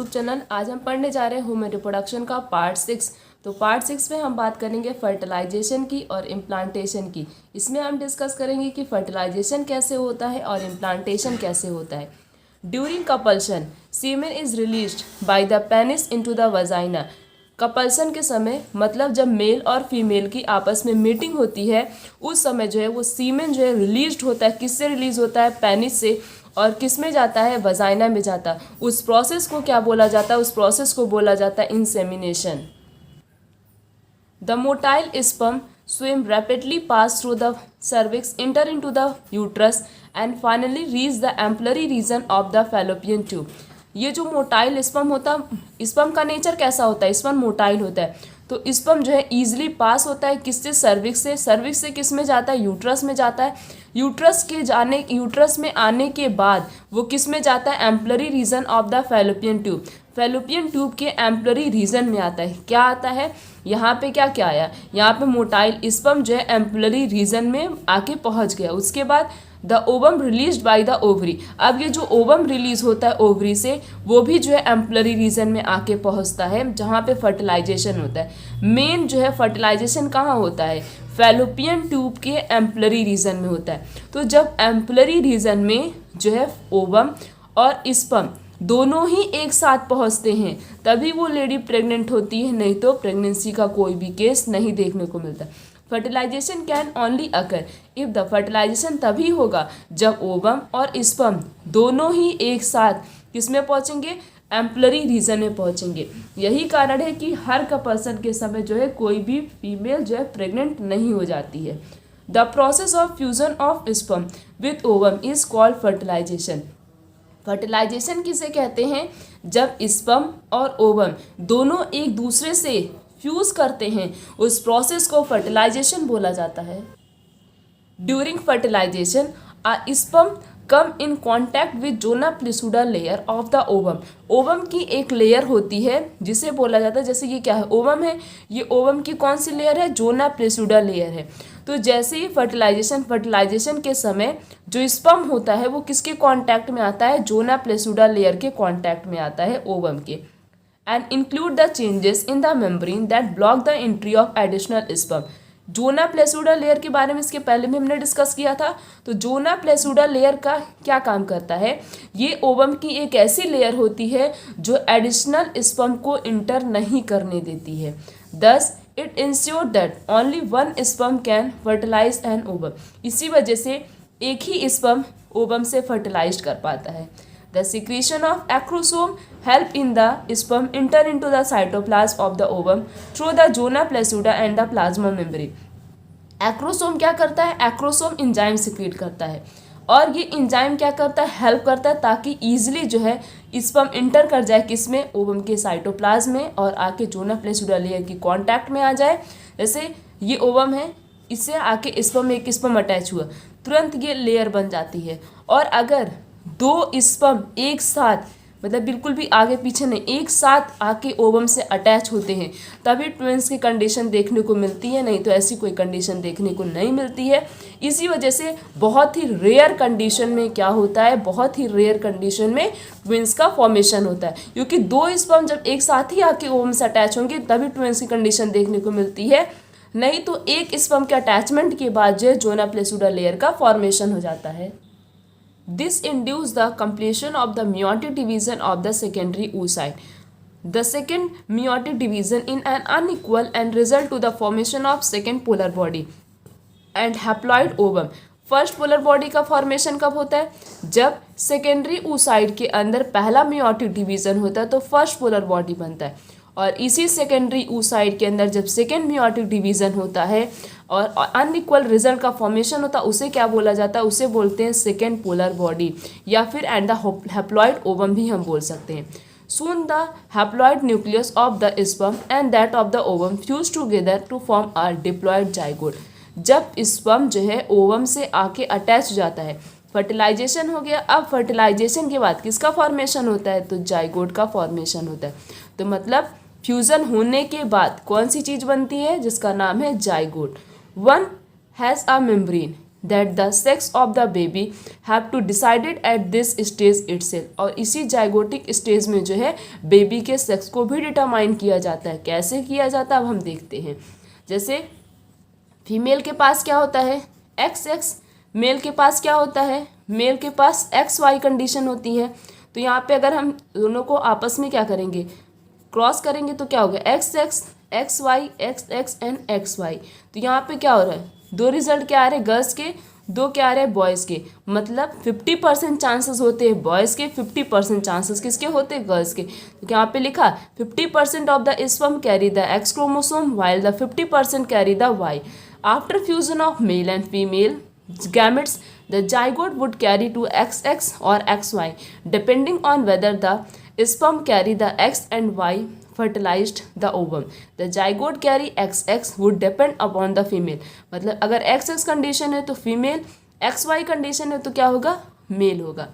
YouTube channel. आज हम पढ़ने जा रहे हैं ह्यूमन रिप्रोडक्शन का पार्ट 6। तो पार्ट 6 में हम बात करेंगे फर्टिलाइजेशन की और इम्प्लांटेशन की। इसमें हम डिस्कस करेंगे कि फर्टिलाइजेशन कैसे होता है और इम्प्लांटेशन कैसे होता है। During copulation semen is released by the penis into the vagina. Copulation के समय मतलब जब मेल और फीमेल की आपस में मीटिंग होती है उस समय जो है वो सीमेन जो है रिलीज्ड होता है। किससे रिलीज होता है? पेनिस से। और किस में जाता है? वजाइना में जाता है। उस प्रोसेस को क्या बोला जाता है? उस प्रोसेस को बोला जाता है insemination. The motile sperm swim rapidly pass through the cervix, enter into the uterus and finally reach the ampullary region of the fallopian tube। ये जो मोटाइल स्पर्म होता है, स्पर्म का नेचर कैसा होता है? स्पर्म मोटाइल होता है। तो स्पर्म जो है इजीली पास होता है किससे? सर्विक्स से। सर्विक्स से किस में जाता है? यूट्रस में जाता है। यूट्रस में आने के बाद वो किस में जाता है? Ampullary region of the fallopian tube. Fallopian tube के एम्पलरी रीजन में आता है। क्या आता है यहाँ पे? क्या क्या आया यहाँ पे? मोटाइल स्पर्म जो है एम्पलरी रीजन में आके पहुंच गया। उसके बाद the ovum released by the ovary. अब ये जो ओवम रिलीज होता है ओवरी से वो भी जो है एम्पलरी रीजन में आके पहुंचता है जहाँ पे फर्टिलाइजेशन होता है। मेन जो है फर्टिलाइजेशन कहाँ होता है? फैलोपियन ट्यूब के एम्पलरी रीजन में होता है। तो जब एम्पलरी रीजन में जो है ओवम और स्पर्म दोनों ही एक साथ पहुंचते हैं तभी वो लेडी प्रेग्नेंट होती है, नहीं तो प्रेगनेंसी का कोई भी केस नहीं देखने को मिलता। Fertilization can only occur if the fertilization तभी होगा जब ओवम और स्पर्म दोनों ही एक साथ किसमें पहुंचेंगे? एम्पलरी रीजन में पहुंचेंगे। यही कारण है कि हर कपल्सन के समय जो है कोई भी फीमेल जो है प्रेग्नेंट नहीं हो जाती है। The process of fusion of sperm with ovum is called fertilization. Fertilization किसे कहते हैं? जब स्पर्म और ओवम दोनों एक दूसरे से फ्यूज करते हैं उस प्रोसेस को फर्टिलाइजेशन बोला जाता है। During fertilization sperm come in contact with zona pellucida layer of the ovum. Ovum की एक लेयर होती है जिसे बोला जाता है, जैसे ये क्या है? ओवम है। ये ओवम की कौन सी लेयर है? जोना प्लिसूडा लेयर है। तो जैसे ही फर्टिलाइजेशन के समय जो स्पर्म होता है वो किसके कांटेक्ट में आता है? जोना प्लिसूडा लेयर के कांटेक्ट में आता है ओवम के। And include the changes in the membrane that block the entry of additional sperm. Zona pellucida layer के बारे में इसके पहले भी हमने डिस्कस किया था। तो जोना प्लेसूडा लेयर का क्या काम करता है? ये ओवम की एक ऐसी लेयर होती है जो एडिशनल स्पर्म को इंटर नहीं करने देती है। Thus it ensure that only one sperm can fertilize an ovum. इसी वजह से एक ही स्पर्म ओवम से फर्टिलाइज कर पाता है। The secretion of acrosome help in the sperm enter into the cytoplasm of the ovum through the zona pellucida and the plasma membrane। Acrosome क्या करता है? एक्रोसोम इंजाइम सिक्रीट करता है और ये इंजाइम क्या करता है? हेल्प करता है ताकि ईजिली जो है स्पर्म इंटर कर जाए किसमें? ओवम के साइटोप्लाज्म में और आके जोना प्लेसूडा लेयर की कांटेक्ट में आ जाए। जैसे ये ओवम है, इससे आके स्पर्म एक स्पर्म अटैच हुआ, तुरंत ये लेयर बन जाती है। और अगर दो स्पर्म एक साथ मतलब बिल्कुल भी आगे पीछे नहीं, एक साथ आके ओवम से अटैच होते हैं तभी ट्विंस की कंडीशन देखने को मिलती है, नहीं तो ऐसी कोई कंडीशन देखने को नहीं मिलती है। इसी वजह से बहुत ही रेयर कंडीशन में क्या होता है? बहुत ही रेयर कंडीशन में ट्विंस का फॉर्मेशन होता है, क्योंकि दो स्पर्म जब एक साथ ही आके ओवम से अटैच होंगे तभी ट्विंस की कंडीशन देखने को मिलती है, नहीं तो एक स्पर्म के अटैचमेंट के बाद जो जोना प्लेसूडा लेयर का फॉर्मेशन हो जाता है। This induces the completion of the meiotic division of the secondary oocyte. The second meiotic division in an unequal and result to the formation of second polar body and haploid ovum. First polar body का formation कब होता है? जब secondary oocyte के अंदर पहला meiotic division होता है तो फर्स्ट पोलर बॉडी बनता है। और इसी सेकेंडरी oocyte के अंदर जब सेकेंड meiotic डिवीजन होता है और अनइक्वल रिजल्ट का फॉर्मेशन होता है उसे क्या बोला जाता है? उसे बोलते हैं सेकेंड पोलर बॉडी या फिर एंड द हैप्लॉइड ओवम भी हम बोल सकते हैं। Soon the haploid nucleus of the sperm and that of the ovum fuse together to form a diploid zygote। जब स्पर्म जो है ओवम से आके अटैच हो जाता है, फर्टिलाइजेशन हो गया। अब फर्टिलाइजेशन के बाद किसका फॉर्मेशन होता है? तो जाइगोट का फॉर्मेशन होता है। तो मतलब फ्यूजन होने के बाद कौन सी चीज़ बनती है? जिसका नाम है zygote. One has a membrane, that the sex of the baby have to decided at this stage itself. और इसी जाइगोटिक स्टेज में जो है बेबी के सेक्स को भी डिटरमाइन किया जाता है। कैसे किया जाता है अब हम देखते हैं। जैसे फीमेल के पास क्या होता है एक्स एक्स, मेल के पास क्या होता है, मेल के पास एक्स वाई कंडीशन होती है। तो यहाँ पे अगर हम दोनों को आपस में क्या करेंगे, क्रॉस करेंगे तो क्या होगा X X, X Y, X X and X Y. तो यहाँ पे क्या हो रहा है, दो रिजल्ट क्या आ रहे हैं गर्ल्स के, दो क्या आ रहे हैं बॉयज़ के। मतलब 50% चांसेस होते हैं बॉयज़ के, 50% चांसेस किसके होते हैं गर्ल्स के। तो यहाँ पे लिखा 50% of the sperm carry the X chromosome while the 50% carry the Y. After fusion of male and female gametes, the zygote would carry to XX or XY depending on whether the sperm carry the X and Y fertilized the ovum. The zygote carry XX would depend upon the female. मतलब अगर XX condition है तो female, XY condition है तो क्या होगा, mail होगा।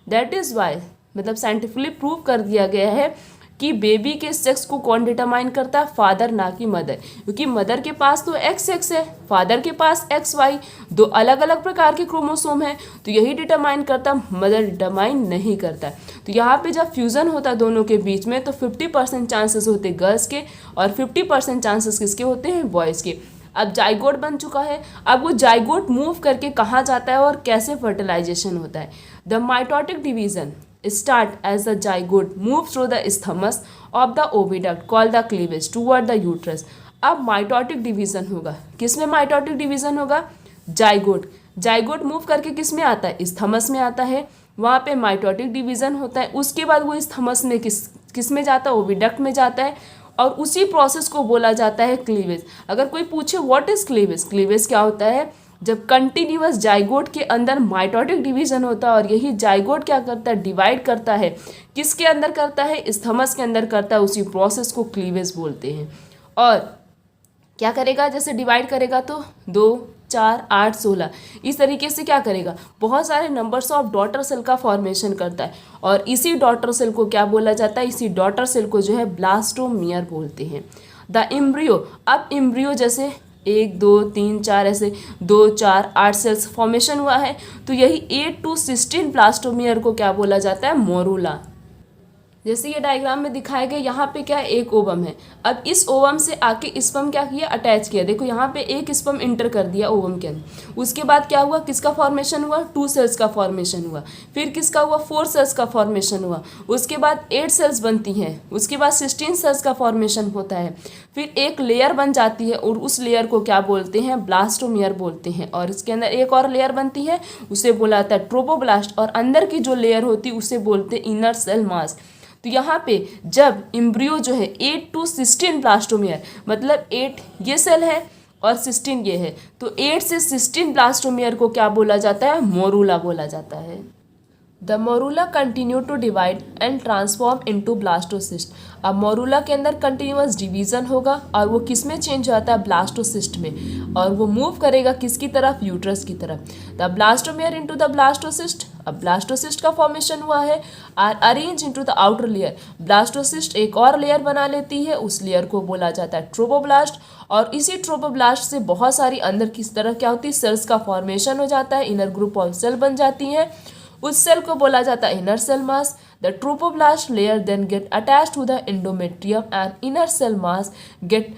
That is why मतलब साइंटिफिकली प्रूव कर दिया गया है कि बेबी के सेक्स को कौन डिटरमाइन करता है, फादर ना कि मदर। क्योंकि मदर के पास तो एक्स एक्स है, फादर के पास एक्स वाई, दो अलग अलग प्रकार के क्रोमोसोम हैं, तो यही डिटरमाइन करता, मदर डिटरमाइन नहीं करता। तो यहाँ पे जब फ्यूज़न होता है दोनों के बीच में तो 50% चांसेस होते हैं गर्ल्स के और 50% चांसेस किसके होते हैं, बॉयज़ के। अब जाइगोट बन चुका है, अब वो जाइगोट मूव करके कहाँ जाता है और कैसे फर्टिलाइजेशन होता है। The mitotic division start as the zygote move through the isthmus of the oviduct called the cleavage toward the uterus। अब माइटोटिक डिवीजन होगा, किस में माइटोटिक डिवीजन होगा, जाइगोट। जाइगोट मूव करके किस में आता है, इस्थमस में आता है, वहाँ पे माइटोटिक डिवीजन होता है। उसके बाद वो इस्थमस में किस में जाता है, ओविडक्ट में जाता है, और उसी प्रोसेस को बोला जाता है क्लीवेज। अगर कोई पूछे व्हाट इज क्लीवेज, क्लीवेज क्या होता है, जब कंटिन्यूअस जाइगोट के अंदर माइटोटिक डिवीजन होता है और यही जाइगोट क्या करता है, डिवाइड करता है, किसके अंदर करता है, इस्थमस के अंदर करता है, उसी प्रोसेस को क्लीवेज बोलते हैं। और क्या करेगा, जैसे डिवाइड करेगा तो 2 4 8 16 इस तरीके से क्या करेगा, बहुत सारे नंबर्स ऑफ डॉटर सेल का फॉर्मेशन करता है। और इसी डॉटर सेल को क्या बोला जाता है, इसी डॉटर सेल को जो है ब्लास्टोमियर बोलते हैं। द एम्ब्रियो, अब एम्ब्रियो जैसे 1 2 3 4 ऐसे 2 4 8 सेल्स फॉर्मेशन हुआ है, तो यही 8 to 16 ब्लास्टोमियर को क्या बोला जाता है, मोरूला। जैसे ये डायग्राम में दिखाया गया, यहाँ पे क्या है, एक ओवम है। अब इस ओवम से आके स्पर्म क्या किया, अटैच किया। देखो यहाँ पे एक स्पर्म इंटर कर दिया ओवम के अंदर। उसके बाद क्या हुआ, किसका फॉर्मेशन हुआ, 2 सेल्स का फॉर्मेशन हुआ। फिर किसका हुआ, 4 सेल्स का फॉर्मेशन हुआ। उसके बाद 8 सेल्स बनती हैं। उसके बाद 16 सेल्स का फॉर्मेशन होता है। फिर एक लेयर बन जाती है और उस लेयर को क्या बोलते हैं, ब्लास्टोमियर बोलते हैं। और इसके अंदर एक और लेयर बनती है, उसे बोला जाता है ट्रोपोब्लास्ट। और अंदर की जो लेयर होती है उसे बोलते हैं इनर सेल मास। तो यहाँ पे जब एम्ब्रियो जो है 8 to 16 ब्लास्टोमियर, मतलब 8 ये सेल है और 16 ये है, तो 8 से 16 ब्लास्टोमियर को क्या बोला जाता है, मोरूला बोला जाता है। The morula continue to divide and transform into blastocyst. अब मोरूला के अंदर कंटिन्यूअस डिवीजन होगा और वो किस में चेंज होता है, ब्लास्टोसिस्ट में। और वो मूव करेगा किसकी तरफ, यूट्रस की तरफ। The blastomere into the blastocyst. अब ब्लास्टोसिस्ट का फॉर्मेशन हुआ है, are arrange into the outer layer. Blastocyst एक और लेयर बना लेती है, उस लेयर को बोला जाता है ट्रोपोब्लास्ट। और इसी ट्रोपोब्लास्ट से बहुत सारी अंदर किस तरह क्या होती है, सेल्स का फॉर्मेशन हो जाता है, इनर ग्रुप ऑफ सेल बन जाती हैं। उस सेल को बोला जाता है inner cell mass. The trophoblast layer then get attached to the endometrium and inner cell mass get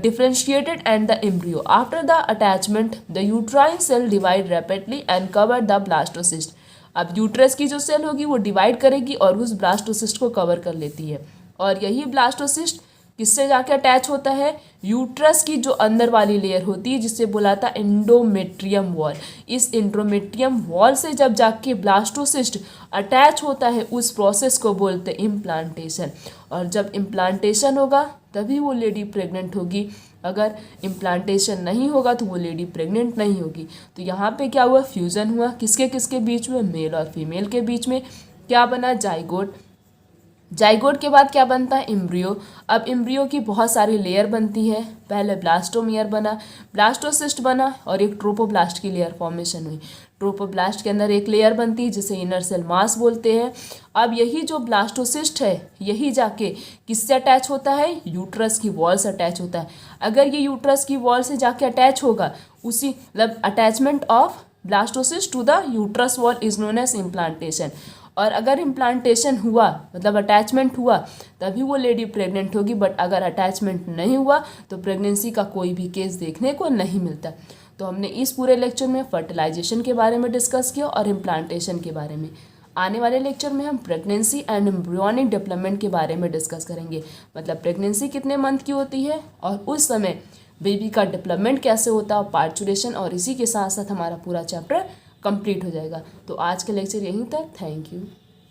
differentiated and the embryo. After the attachment, the uterine cell divide rapidly and cover the blastocyst. अब uterus की जो cell होगी वो divide करेगी और उस blastocyst को cover कर लेती है। और यही ब्लास्टोसिस्ट किससे जाके अटैच होता है, यूट्रस की जो अंदर वाली लेयर होती है जिससे बुलाता है एंडोमेट्रियम वॉल। इस एंडोमेट्रियम वॉल से जब जाके ब्लास्टोसिस्ट अटैच होता है उस प्रोसेस को बोलते हैं इम्प्लांटेशन। और जब इम्प्लांटेशन होगा तभी वो लेडी प्रेग्नेंट होगी, अगर इम्प्लांटेशन नहीं होगा तो वो लेडी प्रेग्नेंट नहीं होगी। तो यहाँ पे क्या हुआ, फ्यूज़न हुआ, किसके किसके बीच में, मेल और फीमेल के बीच में। क्या बना, जाइगोट। जाइगोट के बाद क्या बनता है, एम्ब्रियो। अब एम्ब्रियो की बहुत सारी लेयर बनती है, पहले ब्लास्टोमियर बना, ब्लास्टोसिस्ट बना और एक ट्रोपोब्लास्ट की लेयर फॉर्मेशन हुई। ट्रोपोब्लास्ट के अंदर एक लेयर बनती है जिसे इनर सेल मास बोलते हैं। अब यही जो ब्लास्टोसिस्ट है यही जाके किससे अटैच होता है, यूट्रस की वॉल से अटैच होता है। अगर ये यूट्रस की वॉल से जाके अटैच होगा, उसी मतलब attachment of blastocyst to the uterus wall is known as implantation. और अगर इम्प्लांटेशन हुआ मतलब अटैचमेंट हुआ तभी वो लेडी प्रेग्नेंट होगी, बट अगर अटैचमेंट नहीं हुआ तो प्रेगनेंसी का कोई भी केस देखने को नहीं मिलता। तो हमने इस पूरे लेक्चर में फर्टिलाइजेशन के बारे में डिस्कस किया और इम्प्लांटेशन के बारे में। आने वाले लेक्चर में हम प्रेगनेंसी एंड एम्ब्रियोनिक डेवलपमेंट के बारे में डिस्कस करेंगे, मतलब प्रेगनेंसी कितने मंथ की होती है और उस समय बेबी का डेवलपमेंट कैसे होता है, पार्चुरेशन, और इसी के साथ साथ हमारा पूरा चैप्टर कंप्लीट हो जाएगा। तो आज का लेक्चर यहीं तक। Thank you.